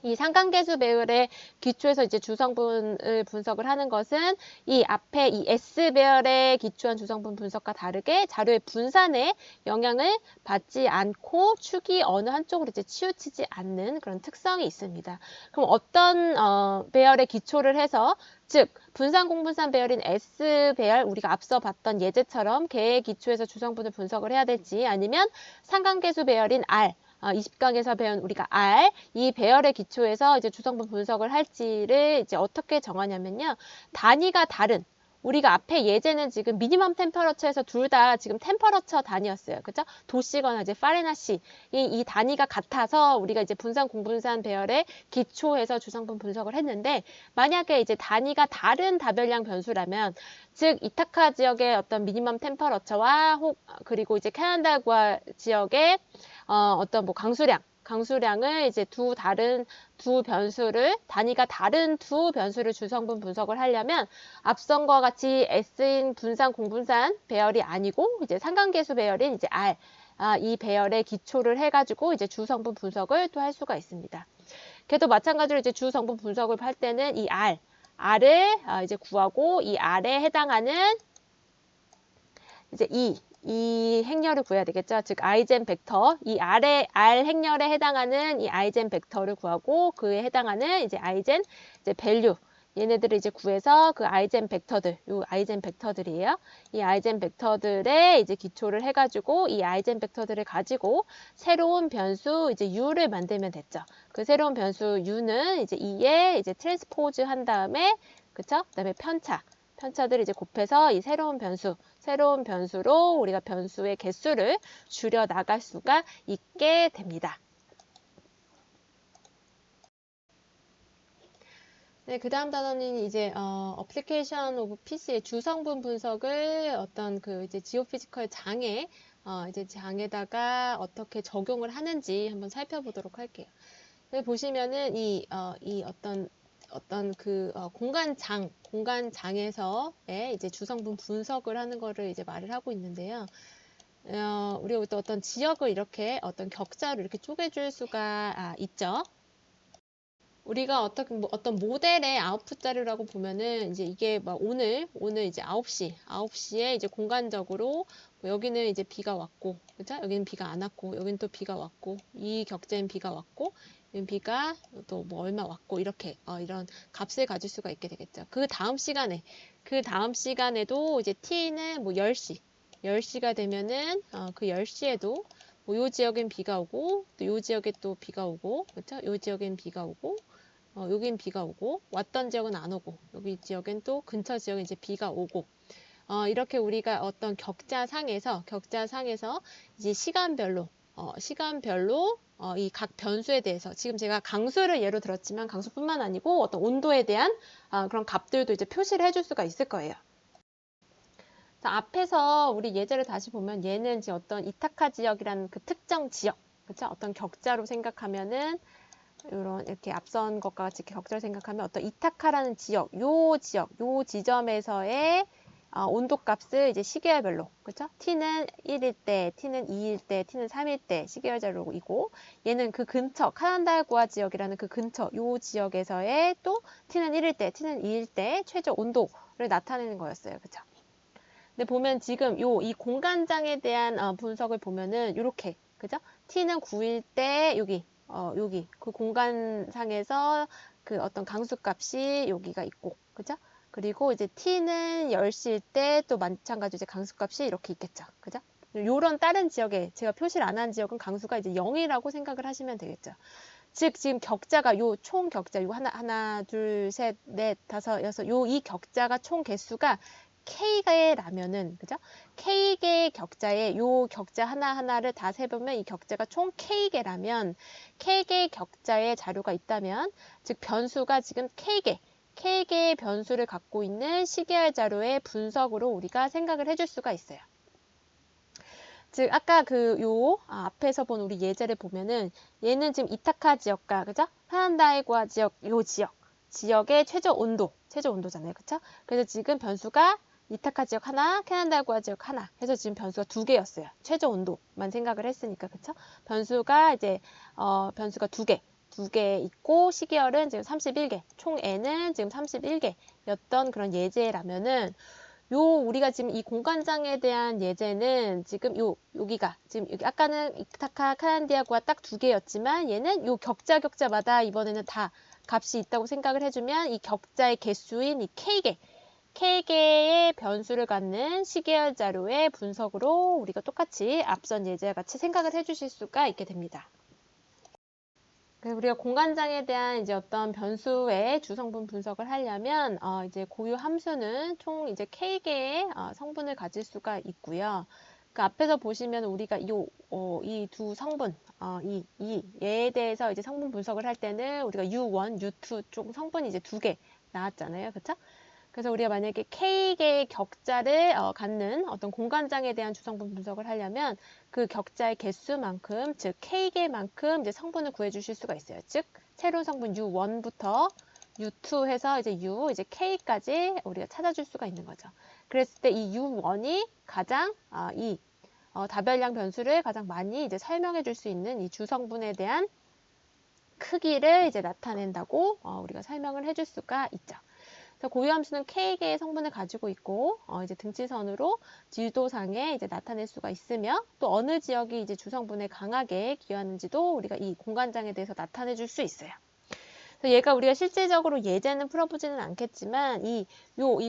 이 상관계수 배열에 기초해서 이제 주성분을 분석을 하는 것은 이 앞에 이 S 배열에 기초한 주성분 분석과 다르게 자료의 분산에 영향을 받지 않고 축이 어느 한쪽으로 이제 치우치지 않는 그런 특성이 있습니다. 그럼 어떤 배열에 기초를 해서 즉 분산 공분산 배열인 S 배열 우리가 앞서 봤던 예제처럼 걔에 기초해서 주성분을 분석을 해야 될지 아니면 상관계수 배열인 R 20강에서 배운 우리가 R, 이 배열의 기초에서 이제 주성분 분석을 할지를 이제 어떻게 정하냐면요. 단위가 다른, 우리가 앞에 예제는 지금 미니멈 템퍼러처에서 둘 다 지금 템퍼러처 단위였어요. 그죠? 도시거나 이제 파레나시. 이 단위가 같아서 우리가 이제 분산 공분산 배열에 기초해서 주성분 분석을 했는데 만약에 이제 단위가 다른 다별량 변수라면 즉 이타카 지역의 어떤 미니멈 템퍼러처와 그리고 이제 캐나다과 지역의 어떤 뭐 강수량을 이제 두 변수를 단위가 다른 두 변수를 주성분 분석을 하려면 앞선과 같이 S인 분산 공분산 배열이 아니고 이제 상관계수 배열인 이제 R 이 배열에 기초를 해가지고 이제 주성분 분석을 또 할 수가 있습니다. 걔도 마찬가지로 이제 주성분 분석을 할 때는 이 R을 이제 구하고 이 R에 해당하는 이제 이 행렬을 구해야 되겠죠. 즉 아이젠 벡터, 이 R 행렬에 해당하는 이 아이젠 벡터를 구하고 그에 해당하는 이제 아이젠 이제 밸류 얘네들을 이제 구해서 그 아이젠 벡터들, 요 아이젠 벡터들이에요. 이 아이젠 벡터들에 이제 기초를 해가지고 이 아이젠 벡터들을 가지고 새로운 변수 이제 U를 만들면 됐죠. 그 새로운 변수 U는 이제 E에 이제 트랜스포즈 한 다음에 그쵸? 그다음에 편차들을 이제 곱해서 이 새로운 변수로 우리가 변수의 개수를 줄여 나갈 수가 있게 됩니다. 네, 그 다음 단원은 이제 어플리케이션 오브 PC의 주성분 분석을 어떤 그 이제 지오피지컬 이제 장에다가 어떻게 적용을 하는지 한번 살펴보도록 할게요. 여기 보시면은 이 어떤 그 공간장에서의 이제 주성분 분석을 하는 거를 이제 말을 하고 있는데요. 우리가 또 어떤 지역을 이렇게 어떤 격자로 이렇게 쪼개줄 수가 있죠. 우리가 어떤 모델의 아웃풋 자료라고 보면은 이제 이게 막 오늘 이제 9시에 이제 공간적으로 뭐 여기는 이제 비가 왔고, 그죠? 여기는 비가 안 왔고, 여기는 또 비가 왔고, 이 격자엔 비가 왔고, 여기는 비가 또 뭐 얼마 왔고, 이렇게 이런 값을 가질 수가 있게 되겠죠. 그 다음 시간에도 이제 t는 뭐 10시 10시가 되면은 그 10시에도 뭐 요 지역엔 비가 오고 또 요 지역에 또 비가 오고 그렇죠? 요 지역엔 비가 오고 여긴 비가 오고 왔던 지역은 안 오고 여기 지역엔 또 근처 지역에 이제 비가 오고 이렇게 우리가 어떤 격자상에서 이제 시간별로 이 각 변수에 대해서 지금 제가 강수를 예로 들었지만 강수뿐만 아니고 어떤 온도에 대한 그런 값들도 이제 표시를 해줄 수가 있을 거예요. 자, 앞에서 우리 예제를 다시 보면 얘는 이제 어떤 이타카 지역이라는 그 특정 지역, 그렇죠? 어떤 격자로 생각하면은 이런 이렇게 앞선 것과 같이 이렇게 격자로 생각하면 어떤 이타카라는 지역, 요 지점에서의 온도값을 이제 시계열별로, 그렇죠? T는 1일 때, T는 2일 때, T는 3일 때 시계열자료이고 얘는 그 근처 카난달구아 지역이라는 그 근처 요 지역에서의 또 T는 1일 때, T는 2일 때 최저 온도를 나타내는 거였어요, 그렇죠? 근데 보면 지금 이 공간장에 대한 분석을 보면은 이렇게, 그죠? T는 9일 때 여기 그 공간상에서 그 어떤 강수값이 여기가 있고, 그죠? 그리고 이제 T는 10시일 때 또 마찬가지로 이제 강수값이 이렇게 있겠죠. 그죠? 요런 다른 지역에 제가 표시를 안 한 지역은 강수가 이제 0이라고 생각을 하시면 되겠죠. 즉 지금 격자가 요 총 격자 요 하나 둘 셋 넷 다섯 여섯 이 격자가 총 개수가 K개라면은 그죠? K개 격자에 요 격자 하나하나를 다 세보면 이 격자가 총 K개라면 K개 격자의 자료가 있다면 즉 변수가 지금 K개의 변수를 갖고 있는 시계열 자료의 분석으로 우리가 생각을 해줄 수가 있어요. 즉 아까 앞에서 본 우리 예제를 보면은 얘는 지금 이타카 지역과 그죠? 하난다이구아 지역 지역의 최저 온도잖아요. 그쵸? 그래서 지금 변수가 이타카 지역 하나, 캐난다이구아 지역 하나 해서 지금 변수가 2개였어요. 최저 온도만 생각을 했으니까 그쵸? 변수가 이제 변수가 2개 있고 시계열은 지금 31개, 총 N은 지금 31개였던 그런 예제라면은 우리가 지금 이 공간장에 대한 예제는 지금 여기가 지금 여기 아까는 이타카 카난디아구아 딱 2개였지만 얘는 요 격자마다 이번에는 다 값이 있다고 생각을 해주면 이 격자의 개수인 이 K개의 변수를 갖는 시계열 자료의 분석으로 우리가 똑같이 앞선 예제와 같이 생각을 해주실 수가 있게 됩니다. 그래서 우리가 공간장에 대한 이제 어떤 변수의 주성분 분석을 하려면 이제 고유 함수는 총 이제 K개의 성분을 가질 수가 있고요. 그 앞에서 보시면 우리가 이 두 성분, 얘에 대해서 이제 성분 분석을 할 때는 우리가 U1, U2 쪽 성분이 이제 2개 나왔잖아요. 그쵸? 그래서 우리가 만약에 K개의 격자를 갖는 어떤 공간장에 대한 주성분 분석을 하려면 그 격자의 개수만큼, 즉 K개만큼 이제 성분을 구해 주실 수가 있어요. 즉 새로운 성분 U1부터 U2 해서 이제 이제 K까지 우리가 찾아줄 수가 있는 거죠. 그랬을 때 이 U1이 가장 다별량 변수를 가장 많이 이제 설명해 줄 수 있는 이 주성분에 대한 크기를 이제 나타낸다고 우리가 설명을 해줄 수가 있죠. 그래서 고유함수는 K개의 성분을 가지고 있고 이제 등치선으로 지도상에 이제 나타낼 수가 있으며 또 어느 지역이 이제 주성분에 강하게 기여하는지도 우리가 이 공간장에 대해서 나타내 줄 수 있어요. 그래서 얘가 우리가 실질적으로 예제는 풀어보지는 않겠지만 이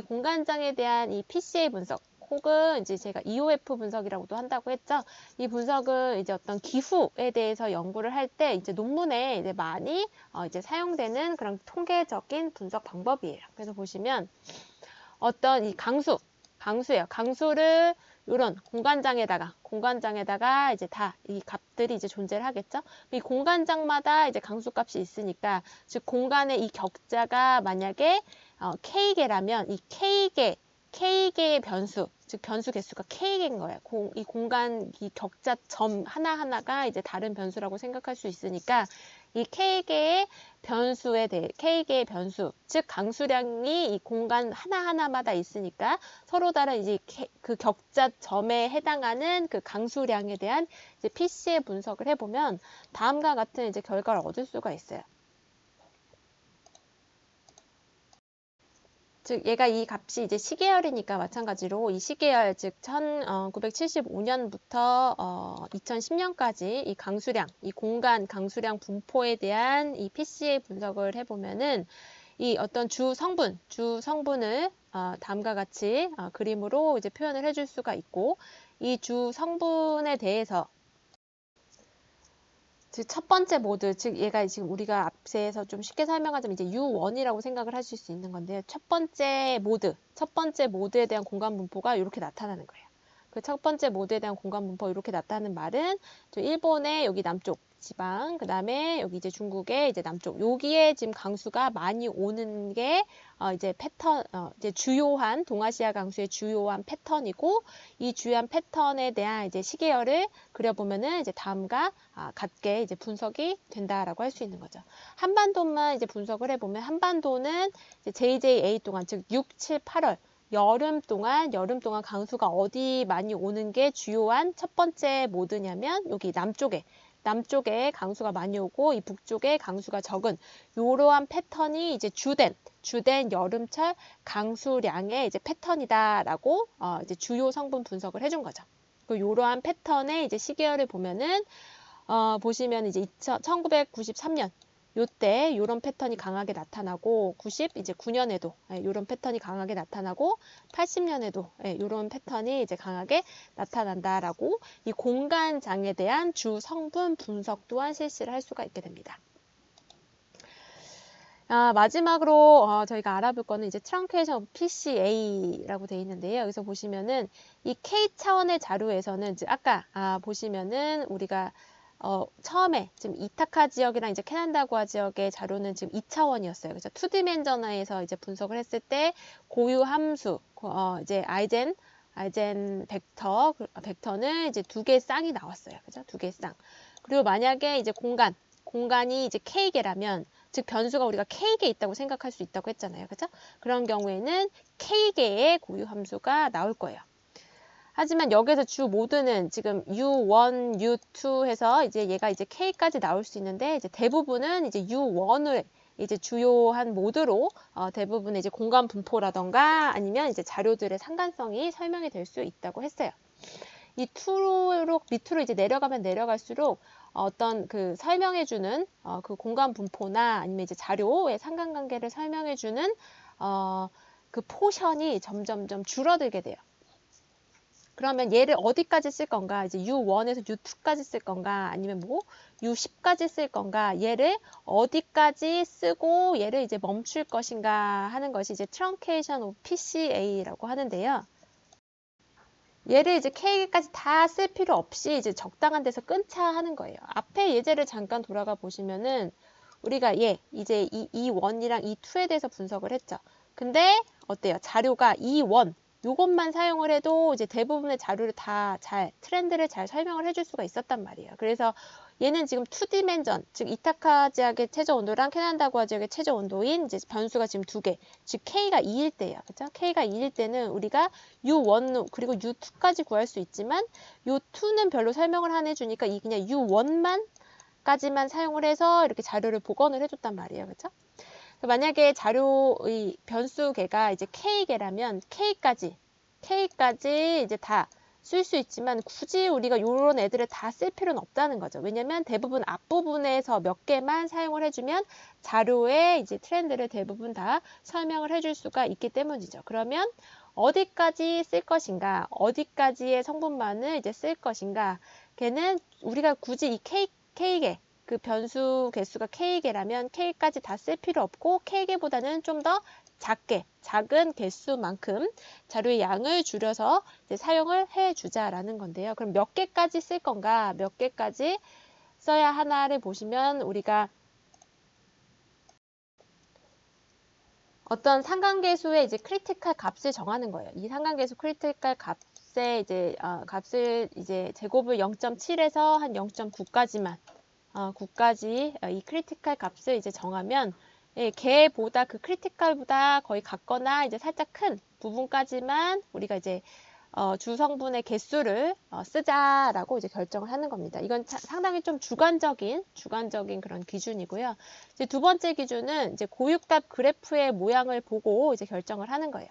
공간장에 대한 이 PCA 분석 혹은 이제 제가 EOF 분석이라고도 한다고 했죠. 이 분석은 이제 어떤 기후에 대해서 연구를 할 때 이제 논문에 이제 많이 이제 사용되는 그런 통계적인 분석 방법이에요. 그래서 보시면 어떤 이 강수예요. 강수를 이런 공간장에다가 이제 다 이 값들이 이제 존재를 하겠죠. 이 공간장마다 이제 강수값이 있으니까 즉 공간의 이 격자가 만약에 K개라면 이 K개의 변수, 즉 변수 개수가 K개인 거예요. 이 공간 이 격자 점 하나하나가 이제 다른 변수라고 생각할 수 있으니까 이 K개의 변수, 즉 강수량이 이 공간 하나하나마다 있으니까 서로 다른 이제 그 격자 점에 해당하는 그 강수량에 대한 이제 PC의 분석을 해보면 다음과 같은 이제 결과를 얻을 수가 있어요. 즉 얘가 이 값이 이제 시계열이니까 마찬가지로 이 시계열 즉 1975년부터 2010년까지 이 강수량, 이 공간 강수량 분포에 대한 이 PCA 분석을 해보면은 이 어떤 주 성분을 다음과 같이 그림으로 이제 표현을 해줄 수가 있고, 이 주 성분에 대해서 즉 첫 번째 모드, 즉 얘가 지금 우리가 앞에서 좀 쉽게 설명하자면 이제 U1이라고 생각을 하실 수 있는 건데요. 첫 번째 모드에 대한 공간 분포가 이렇게 나타나는 거예요. 그 첫 번째 모드에 대한 공간 분포가 이렇게 나타나는 말은 저 일본의 여기 남쪽 지방, 그 다음에 여기 이제 중국의 이제 남쪽, 여기에 지금 강수가 많이 오는 게 이제 패턴, 이제 주요한 동아시아 강수의 주요한 패턴이고, 이 주요한 패턴에 대한 이제 시계열을 그려보면은 이제 다음과 같게 이제 분석이 된다라고 할 수 있는 거죠. 한반도만 이제 분석을 해보면 한반도는 이제 JJA 동안 즉 6, 7, 8월 여름 동안 강수가 어디 많이 오는 게 주요한 첫 번째 모드냐면 여기 남쪽에 강수가 많이 오고 이 북쪽에 강수가 적은 이러한 패턴이 이제 주된 여름철 강수량의 이제 패턴이다라고 이제 주요 성분 분석을 해준 거죠. 이러한 패턴의 이제 시계열을 보면은 보시면 이제 1993년 요때 요런 패턴이 강하게 나타나고 99년에도 요런 패턴이 강하게 나타나고 80년에도 요런 패턴이 이제 강하게 나타난다라고 이 공간장에 대한 주 성분 분석 또한 실시를 할 수가 있게 됩니다. 마지막으로 저희가 알아볼 거는 이제 트렁케이션 오브 PCA라고 되어 있는데요. 여기서 보시면은 이 K 차원의 자료에서는 이제 아까 보시면은 우리가 처음에 지금 이타카 지역이랑 이제 캐난다고아 지역의 자료는 지금 2차원이었어요. 그래서 2디멘전에서 이제 분석을 했을 때 고유 함수, 이제 아이젠 벡터는 이제 두 개의 쌍이 나왔어요. 그죠? 두 개의 쌍. 그리고 만약에 이제 공간이 이제 K개라면, 즉 변수가 우리가 K개 있다고 생각할 수 있다고 했잖아요. 그죠? 그런 경우에는 K개의 고유 함수가 나올 거예요. 하지만 여기서 주 모드는 지금 U1, U2 해서 이제 얘가 이제 K까지 나올 수 있는데 이제 대부분은 이제 U1을 이제 주요한 모드로 대부분의 이제 공간 분포라던가 아니면 이제 자료들의 상관성이 설명이 될 수 있다고 했어요. 이 2로 밑으로 이제 내려가면 내려갈수록 어떤 그 설명해주는 그 공간 분포나 아니면 이제 자료의 상관관계를 설명해주는 그 포션이 점점점 줄어들게 돼요. 그러면 얘를 어디까지 쓸 건가? 이제 U1에서 U2까지 쓸 건가? 아니면 뭐 U10까지 쓸 건가? 얘를 어디까지 쓰고 얘를 이제 멈출 것인가 하는 것이 이제 트렁케이션 오브 PCA라고 하는데요. 얘를 이제 K까지 다 쓸 필요 없이 이제 적당한 데서 끊자 하는 거예요. 앞에 예제를 잠깐 돌아가 보시면은 우리가 이제 E1이랑 E2에 대해서 분석을 했죠. 근데 어때요? 자료가 E1 요것만 사용을 해도 이제 대부분의 자료를 다 트렌드를 잘 설명을 해줄 수가 있었단 말이에요. 그래서 얘는 지금 2디멘전, 즉 이타카 지역의 최저 온도랑 캐난다고아 지역의 최저 온도인 이제 변수가 지금 두 개, 즉 K가 2일 때예요. 그죠? K가 2일 때는 우리가 U1 그리고 U2까지 구할 수 있지만 U2는 별로 설명을 안 해주니까 이 그냥 U1까지만 사용을 해서 이렇게 자료를 복원을 해줬단 말이에요. 그죠? 만약에 자료의 변수개가 이제 K개라면 K까지 이제 다 쓸 수 있지만 굳이 우리가 이런 애들을 다 쓸 필요는 없다는 거죠. 왜냐면 대부분 앞부분에서 몇 개만 사용을 해주면 자료의 이제 트렌드를 대부분 다 설명을 해줄 수가 있기 때문이죠. 그러면 어디까지 쓸 것인가, 어디까지의 성분만을 이제 쓸 것인가, 걔는 우리가 굳이 이 K개 그 변수 개수가 K개라면 K까지 다 쓸 필요 없고 K개보다는 좀 더 작은 개수만큼 자료의 양을 줄여서 이제 사용을 해주자라는 건데요. 그럼 몇 개까지 쓸 건가, 몇 개까지 써야 하나를 보시면 우리가 어떤 상관계수의 이제 크리티컬 값을 정하는 거예요. 이 상관계수 크리티컬 값의 이제 값을 이제 제곱을 0.7에서 한 0.9까지만 9까지 이 크리티컬 값을 이제 정하면 걔보다 그 크리티컬보다 거의 같거나 이제 살짝 큰 부분까지만 우리가 이제 주성분의 개수를 쓰자라고 이제 결정을 하는 겁니다. 이건 상당히 좀 주관적인 그런 기준이고요. 이제 두 번째 기준은 이제 고유값 그래프의 모양을 보고 이제 결정을 하는 거예요.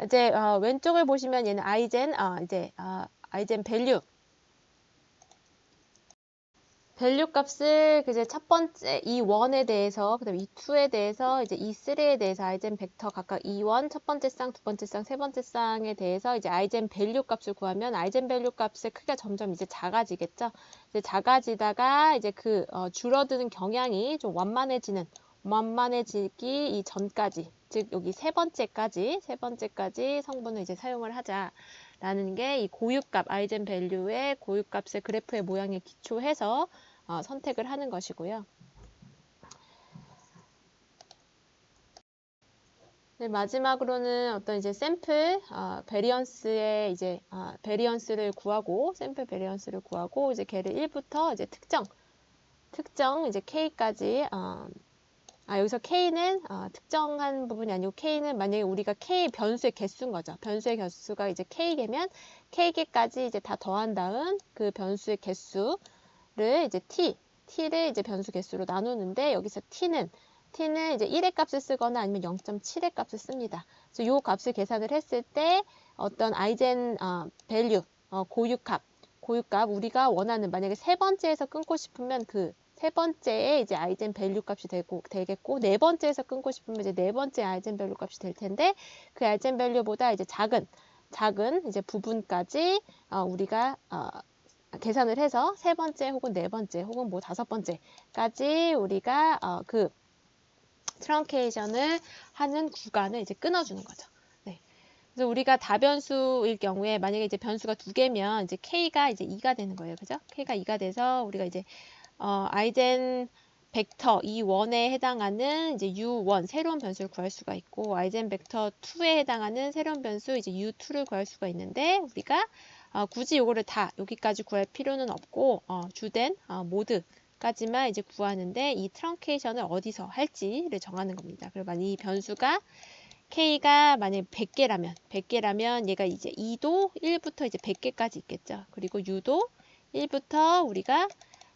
이제 왼쪽을 보시면 얘는 아이젠 밸류 밸류 값을 이제 첫 번째 E1에 대해서, 그다음에 E2에 대해서, 이제 E3에 대해서 아이젠 벡터 각각 E1 첫 번째 쌍, 두 번째 쌍, 세 번째 쌍에 대해서 이제 아이젠 밸류 값을 구하면 아이젠 밸류 값의 크기가 점점 이제 작아지겠죠. 이제 작아지다가 이제 줄어드는 경향이 좀 완만해지기 이전까지, 즉 여기 세 번째까지 성분을 이제 사용을 하자라는 게 이 고유값 아이젠 밸류의 고유값의 그래프의 모양에 기초해서 선택을 하는 것이고요. 네, 마지막으로는 어떤 이제 샘플 베리언스의 이제 베리언스를 구하고 샘플 베리언스를 구하고 이제 걔를 1부터 이제 특정 이제 k까지 여기서 k는 특정한 부분이 아니고 k는 만약에 우리가 k 변수의 개수인 거죠. 변수의 개수가 이제 k개면 k개까지 이제 다 더한 다음 그 변수의 개수를 이제 t를 이제 변수 개수로 나누는데 여기서 t는 이제 1의 값을 쓰거나 아니면 0.7의 값을 씁니다. 그래서 이 값을 계산을 했을 때 어떤 아이젠 밸류 고유값 우리가 원하는 만약에 세 번째에서 끊고 싶으면 그 세 번째에 이제 아이젠 밸류 값이 되겠고 네 번째에서 끊고 싶으면 이제 네 번째 아이젠 밸류 값이 될 텐데 그 아이젠 밸류보다 이제 작은 이제 부분까지 우리가 계산을 해서 세 번째 혹은 네 번째 혹은 뭐 다섯 번째까지 우리가 그 트렁케이션을 하는 구간을 이제 끊어주는 거죠. 네. 그래서 우리가 다변수일 경우에 만약에 이제 변수가 두 개면 이제 k가 이제 2가 되는 거예요. 그죠? k가 2가 돼서 우리가 이제 아이젠 벡터 E1에 해당하는 이제 U1 새로운 변수를 구할 수가 있고 아이젠 벡터 2에 해당하는 새로운 변수 이제 U2를 구할 수가 있는데 우리가 굳이 요거를 다 여기까지 구할 필요는 없고 주된 모드까지만 이제 구하는데 이 트렁케이션을 어디서 할지를 정하는 겁니다. 그리고 만약 이 변수가 K가 만약에 100개라면 얘가 이제 2도 1부터 이제 100개까지 있겠죠. 그리고 U도 1부터 우리가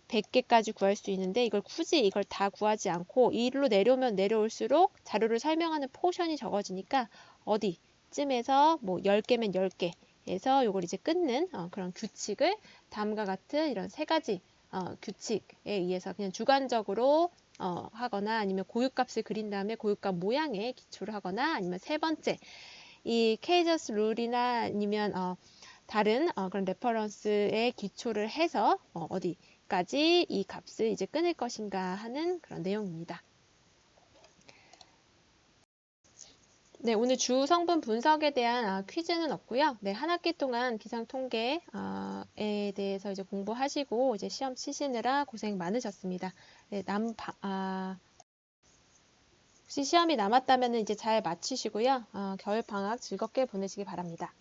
100개까지 구할 수 있는데 이걸 굳이 이걸 다 구하지 않고 2로 내려오면 내려올수록 자료를 설명하는 포션이 적어지니까 어디쯤에서 뭐 10개면 10개에서 이걸 이제 끊는 그런 규칙을 다음과 같은 이런 세 가지 규칙에 의해서 그냥 주관적으로 하거나 아니면 고유값을 그린 다음에 고유값 모양에 기초를 하거나 아니면 세 번째 이 케이저스 룰이나 아니면 다른 그런 레퍼런스에 기초를 해서 어디까지 이 값을 이제 끊을 것인가 하는 그런 내용입니다. 네, 오늘 주 성분 분석에 대한 퀴즈는 없고요. 네, 한 학기 동안 기상 통계에 대해서 이제 공부하시고 이제 시험 치시느라 고생 많으셨습니다. 네, 혹시 시험이 남았다면 이제 잘 마치시고요. 겨울 방학 즐겁게 보내시기 바랍니다.